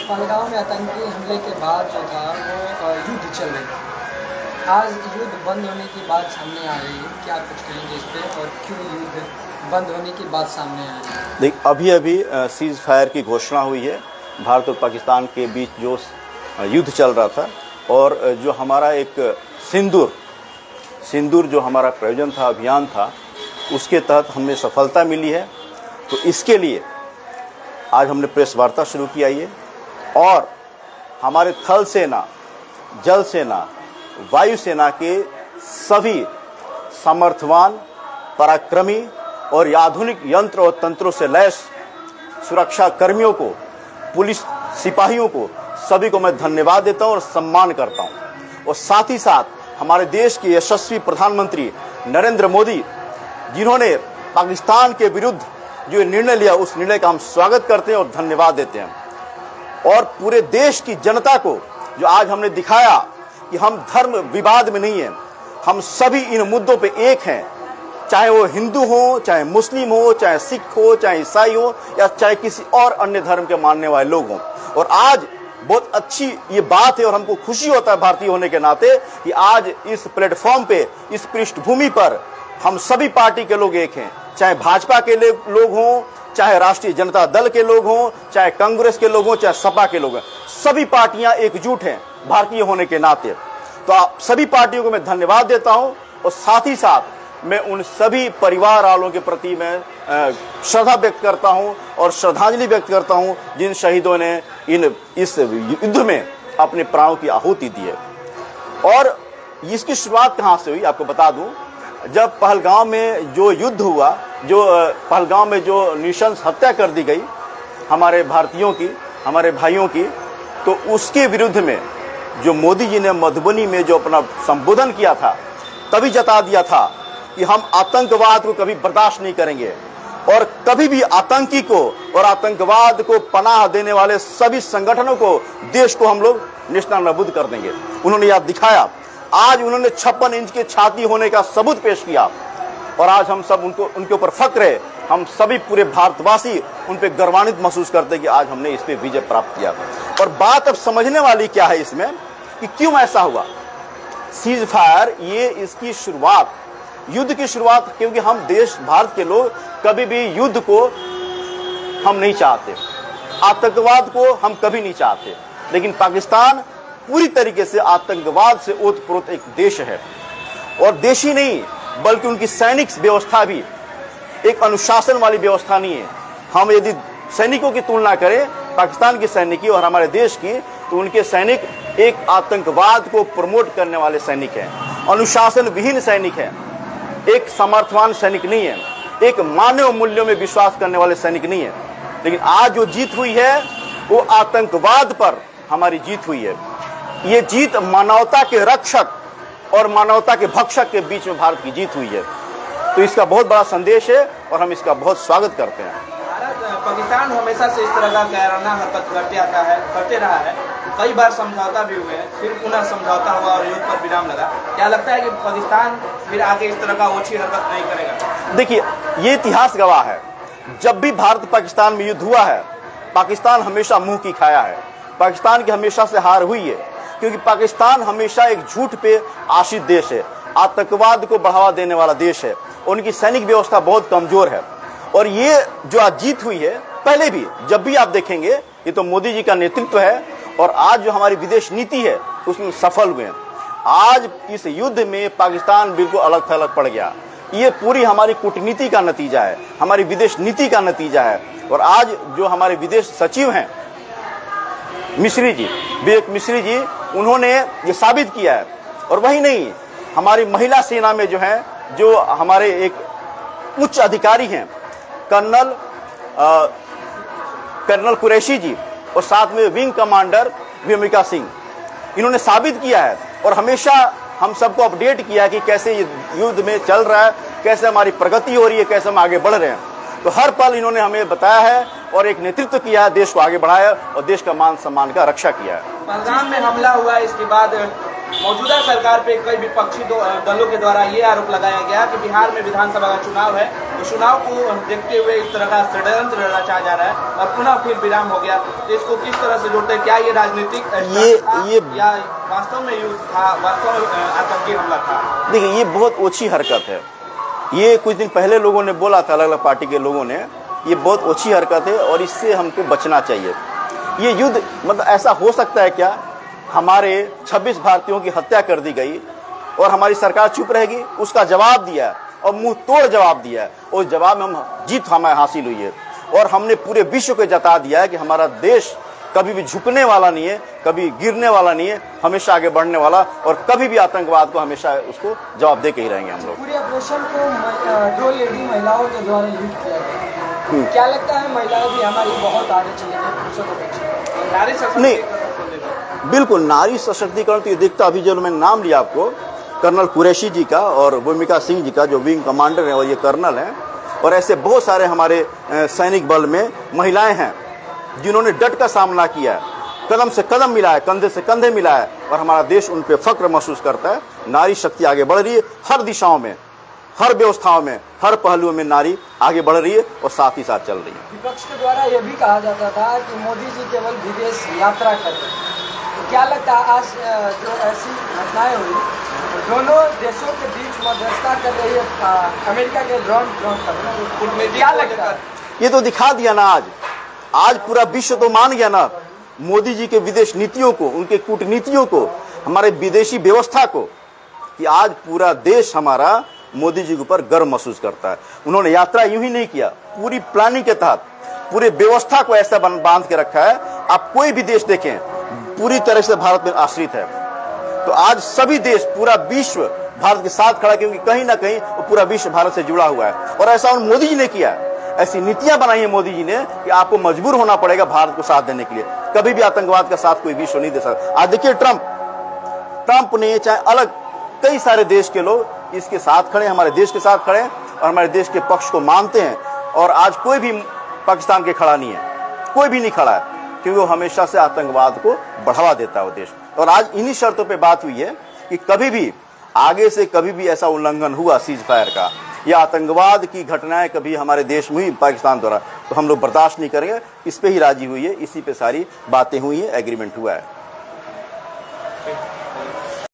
पहलगाम में आतंकी हमले के बाद जो था वो युद्ध चल रही थी। आज युद्ध बंद होने की बात सामने आ रही है, क्या कुछ कहेंगे इस पे और क्यों युद्ध बंद होने की बात सामने आ रही है? देख, अभी सीज फायर की घोषणा हुई है। भारत और पाकिस्तान के बीच जो युद्ध चल रहा था और जो हमारा एक सिंदूर जो हमारा प्रयोजन था, अभियान था, उसके तहत हमें सफलता मिली है। तो इसके लिए आज हमने प्रेस वार्ता शुरू किया है और हमारे थल सेना, जल सेना, वायु सेना के सभी सामर्थ्यवान, पराक्रमी और आधुनिक यंत्र और तंत्रों से लैस सुरक्षा कर्मियों को, पुलिस सिपाहियों को, सभी को मैं धन्यवाद देता हूं और सम्मान करता हूं। और साथ ही साथ हमारे देश के यशस्वी प्रधानमंत्री नरेंद्र मोदी, जिन्होंने पाकिस्तान के विरुद्ध जो निर्णय लिया, उस निर्णय का हम स्वागत करते हैं और धन्यवाद देते हैं। और पूरे देश की जनता को जो आज हमने दिखाया कि हम धर्म विवाद में नहीं हैं, हम सभी इन मुद्दों पे एक हैं, चाहे वो हिंदू हो, चाहे मुस्लिम हो, चाहे सिख हो, चाहे ईसाई हो या चाहे किसी और अन्य धर्म के मानने वाले लोग हों। और आज बहुत अच्छी ये बात है और हमको खुशी होता है भारतीय होने के नाते कि आज इस प्लेटफॉर्म पे, इस पृष्ठभूमि पर हम सभी पार्टी के लोग एक हैं, चाहे भाजपा के लोग हों, चाहे राष्ट्रीय जनता दल के लोग हों, चाहे कांग्रेस के लोग हों, चाहे सपा के लोग हों, सभी पार्टियां एकजुट हैं भारतीय होने के नाते। तो आप सभी पार्टियों को मैं धन्यवाद देता हूं और साथ ही साथ मैं उन सभी परिवार वालों के प्रति मैं श्रद्धा व्यक्त करता हूं और श्रद्धांजलि व्यक्त करता हूं जिन शहीदों ने इस युद्ध में अपने प्राणों की आहुति दी है। और इसकी शुरुआत कहां से हुई आपको बता दूं, जब पहलगाम में जो युद्ध हुआ, जो पहलगाम में जो नृशंस हत्या कर दी गई हमारे भारतीयों की, हमारे भाइयों की, तो उसके विरुद्ध में जो मोदी जी ने मधुबनी में जो अपना संबोधन किया था, तभी जता दिया था कि हम आतंकवाद को कभी बर्दाश्त नहीं करेंगे और कभी भी आतंकी को और आतंकवाद को पनाह देने वाले सभी संगठनों को, देश को हम लोग नेस्तनाबूद कर देंगे। उन्होंने यह दिखाया। आज उन्होंने 56 इंच की छाती होने का सबूत पेश किया और आज हम सब उनके ऊपर फक्र है। हम सभी पूरे भारतवासी उन पे गर्वान्वित महसूस करते हैं कि आज हमने इस पे विजय प्राप्त किया। और बात अब समझने वाली क्या है इसमें कि क्यों ऐसा हुआ। सीज फायर, ये इसकी शुरुआत, युद्ध की शुरुआत, क्योंकि हम देश, भारत के लोग कभी भी युद्ध को हम नहीं चाहते, आतंकवाद को हम कभी नहीं चाहते, लेकिन पाकिस्तान पूरी तरीके से आतंकवाद से ओतप्रोत एक देश है। और देश ही नहीं बल्कि उनकी सैनिक व्यवस्था भी एक अनुशासन वाली व्यवस्था नहीं है। हम यदि सैनिकों की तुलना करें पाकिस्तान के सैनिक की और हमारे देश की, तो उनके सैनिक एक आतंकवाद को प्रमोट करने वाले सैनिक हैं, अनुशासन विहीन सैनिक हैं, एक समर्थवान सैनिक नहीं है, एक मानव मूल्यों में विश्वास करने वाले सैनिक नहीं है। लेकिन आज जो जीत हुई है वो आतंकवाद पर हमारी जीत हुई है। ये जीत मानवता के रक्षक और मानवता के भक्षक के बीच में भारत की जीत हुई है। तो इसका बहुत बड़ा संदेश है और हम इसका बहुत स्वागत करते हैं। पाकिस्तान हमेशा से इस तरह का कायराना हरकत करते रहा है। कई बार समझौता भी हुए, फिर पुनः समझौता हुआ और युद्ध पर विराम लगा। क्या लगता है कि पाकिस्तान फिर आगे इस तरह का ओछी हरकत नहीं करेगा? देखिए, ये इतिहास गवाह है, जब भी भारत पाकिस्तान में युद्ध हुआ है, पाकिस्तान हमेशा मुंह की खाया है। पाकिस्तान की हमेशा से हार हुई है, क्योंकि पाकिस्तान हमेशा एक झूठ पे आश्रित देश है, आतंकवाद को बढ़ावा देने वाला देश है, उनकी सैनिक व्यवस्था बहुत कमजोर है। और ये जो आज जीत हुई है, पहले भी जब भी आप देखेंगे, ये तो मोदी जी का नेतृत्व है और आज जो हमारी विदेश नीति है उसमें सफल हुए हैं। आज इस युद्ध में पाकिस्तान बिल्कुल अलग थलग पड़ गया। ये पूरी हमारी कूटनीति का नतीजा है, हमारी विदेश नीति का नतीजा है। और आज जो हमारे विदेश सचिव हैं मिश्री जी, विवेक मिश्री जी, उन्होंने ये साबित किया है। और वही नहीं, हमारी महिला सेना में जो है, जो हमारे एक उच्च अधिकारी हैं, कर्नल कुरैशी जी और साथ में विंग कमांडर भूमिका सिंह, इन्होंने साबित किया है और हमेशा हम सबको अपडेट किया है कि कैसे ये युद्ध में चल रहा है, कैसे हमारी प्रगति हो रही है, कैसे हम आगे बढ़ रहे हैं। तो हर पल इन्होंने हमें बताया है और एक नेतृत्व किया है, देश को आगे बढ़ाया और देश का मान सम्मान का रक्षा किया है। पहलगाम में हमला हुआ, इसके बाद मौजूदा सरकार पे कई विपक्षी दलों के द्वारा ये आरोप लगाया गया कि बिहार में विधानसभा का चुनाव है, तो चुनाव को देखते हुए इस तरह का षड्यंत्र रचा जा रहा है और पुनः फिर विराम हो गया। तो इसको किस तरह से जोड़ते हैं? क्या ये राजनीतिक या वास्तव में युद्ध था, वास्तव में आतंकी हमला था? देखिए, ये बहुत ओछी हरकत है। ये कुछ दिन पहले लोगों ने बोला था, अलग अलग पार्टी के लोगों ने, ये बहुत ओछी हरकत है और इससे हमको बचना चाहिए। ये युद्ध मतलब ऐसा हो सकता है क्या? हमारे 26 भारतीयों की हत्या कर दी गई और हमारी सरकार चुप रहेगी? उसका जवाब दिया और मुंह तोड़ जवाब दिया है और जवाब में हम जीत हमें हासिल हुई है और हमने पूरे विश्व को जता दिया है कि हमारा देश कभी भी झुकने वाला नहीं है, कभी गिरने वाला नहीं है, हमेशा आगे बढ़ने वाला और कभी भी आतंकवाद को हमेशा उसको जवाब दे के ही रहेंगे हम लोग। पूरे ऑपरेशन को 2 लेडी महिलाओं के द्वारा लीड किया गया। क्या लगता है महिलाएं भी हमारी बहुत आगे चली गई पुरुषों के पीछे? नारी नहीं, बिल्कुल नारी सशक्तिकरण तो ये दिखता, अभी जो मैंने नाम लिया आपको कर्नल कुरैशी जी का और भूमिका सिंह जी का, जो विंग कमांडर हैं और ये कर्नल हैं, और ऐसे बहुत सारे हमारे सैनिक बल में महिलाएं हैं जिन्होंने डट का सामना किया है, कदम से कदम मिलाया, कंधे से कंधे मिलाया और हमारा देश उन पे फक्र महसूस करता है। नारी शक्ति आगे बढ़ रही है, हर दिशाओं में, हर व्यवस्थाओं में, हर पहलुओं में नारी आगे बढ़ रही है और साथ ही साथ चल रही है। विपक्ष के द्वारा यह भी कहा जाता था कि मोदी जी केवल विदेश यात्रा कर रहे हैं। तो क्या लगता है आज जो ऐसी घटनाएं हुई, दोनों देशों के बीच मध्यस्थता कर रही है अमेरिका के डोनाल्ड ट्रंप, क्या लगता है? ये तो दिखा दिया ना, आज पूरा विश्व तो मान गया ना मोदी जी के विदेश नीतियों को, उनके कूटनीतियों को, हमारे विदेशी व्यवस्था को, कि आज पूरा देश हमारा मोदी जी के ऊपर गर्व महसूस करता है। उन्होंने यात्रा यूं ही नहीं किया, पूरी प्लानिंग के तहत पूरे व्यवस्था को ऐसा बांध के रखा है। आप कोई भी देश देखें, पूरी तरह से भारत में आश्रित है। तो आज सभी देश, पूरा विश्व भारत के साथ खड़ा है, क्योंकि कहीं ना कहीं वो पूरा विश्व भारत से जुड़ा हुआ है और ऐसा उन मोदी जी ने किया है। ऐसी नीतियां बनाई है मोदी जी ने कि आपको मजबूर होना पड़ेगा भारत को साथ देने के लिए। कभी भी आतंकवाद का साथ कोई विश्व नहीं दे सकता। आज देखिए ट्रंप ने, चाहे अलग कई सारे देश के लोग इसके साथ खड़े, हमारे देश के साथ खड़े और हमारे देश के पक्ष को मानते हैं। और आज कोई भी पाकिस्तान के खड़ा नहीं है, कोई भी नहीं खड़ा है, क्योंकि वो हमेशा से आतंकवाद को बढ़ावा देता है वो देश। और आज इन्हीं शर्तों पे बात हुई है कि कभी भी आगे से कभी भी ऐसा उल्लंघन हुआ सीज फायर का या आतंकवाद की घटनाएं कभी हमारे देश में हुई पाकिस्तान द्वारा, तो हम लोग बर्दाश्त नहीं करेंगे। इस पे ही राजी हुई है, इसी पे सारी बातें हुई है, एग्रीमेंट हुआ है।